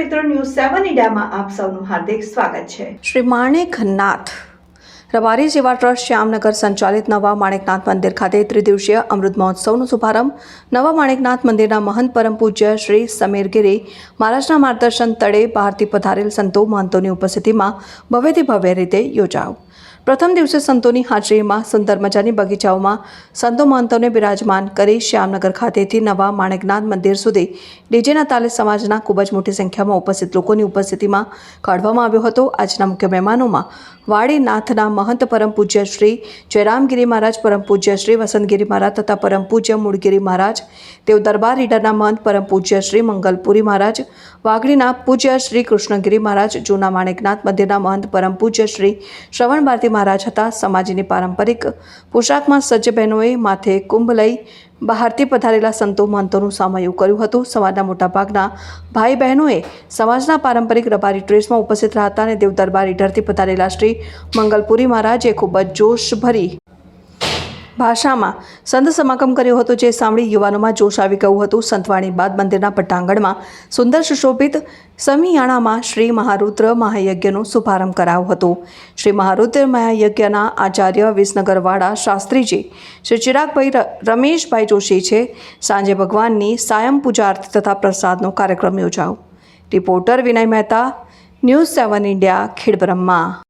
મિત્રો, ન્યૂઝ 7 ઇન્ડિયામાં આપ સૌનું હાર્દિક સ્વાગત છે। શ્રી માણેકનાથ રબારી સેવા ટ્રસ્ટ શ્યામનગર સંચાલિત નવા માણેકનાથ મંદિર ખાતે ત્રિદિવસીય અમૃત મહોત્સવનો શુભારંભ નવા માણેકનાથ મંદિરના મહંત પરમ પૂજ્ય શ્રી સમીરગીરી મહારાજના માર્ગદર્શન તળે બહારથી પધારેલ સંતો મહંતોની ઉપસ્થિતિમાં ભવ્યથી ભવ્ય રીતે યોજાયો। પ્રથમ દિવસે સંતોની હાજરીમાં સુંદર મજાની બગીચાઓમાં સંતો મહંતોને બિરાજમાન કરી શ્યામનગર ખાતેથી નવા માણેકનાથ મંદિર સુધી ડીજેના તાલે સમાજના ખૂબ જ મોટી સંખ્યામાં ઉપસ્થિત લોકોની ઉપસ્થિતિમાં કાઢવામાં આવ્યો હતો। આજના મુખ્ય મહેમાનોમાં વાડીનાથના મહંત પરમ પૂજ્ય શ્રી જયરામગીરી મહારાજ, પરમ પૂજ્ય શ્રી વસંતગીરી મહારાજ તથા પરમ પૂજ્ય મૂળગીરી મહારાજ, તેઓ દરબાર રીડરના મહંત પરમ પૂજ્ય શ્રી મંગલપુરી મહારાજ, વાઘડીના પૂજ્ય શ્રી કૃષ્ણગીરી મહારાજ, જૂના માણેકનાથ મંદિરના મહંત પરમ પૂજ્ય શ્રી શ્રવણ ભારતી મહારાજ હતા। સમાજની પારંપરિક પોશાકમાં સજ્જ બહેનોએ માથે કુંભ લઈ બહારથી પધારેલા સંતો મહંતોનું સામયું કર્યું હતું। સમાજના મોટાભાગના ભાઈ બહેનોએ સમાજના પારંપરિક રબારી ડ્રેસમાં ઉપસ્થિત રહ્યા હતા અને દેવ દરબાર ઈડરથી પધારેલા શ્રી મંગલપુરી મહારાજે ખૂબ જ જોશભરી ભાષામાં સંત સમાગમ કર્યો હતો, જે સાંભળી યુવાનોમાં જોશ આવી ગયું હતું। સંતવાણી બાદ મંદિરના પટ્ટાંગણમાં સુંદર સુશોભિત સમિયાણામાં શ્રી મહારુદ્ર મહાયજ્ઞનો શુભારંભ કરાયો હતો। શ્રી મહારુદ્ર મહાયજ્ઞના આચાર્ય વિસનગરવાડા શાસ્ત્રીજી શ્રી ચિરાગભાઈ રમેશભાઈ જોશી છે। સાંજે ભગવાનની સાયં પૂજા આરતી તથા પ્રસાદનો કાર્યક્રમ યોજાયો। રિપોર્ટર વિનય મહેતા, ન્યૂઝ 7 ઇન્ડિયા, ખેડબ્રહ્મા।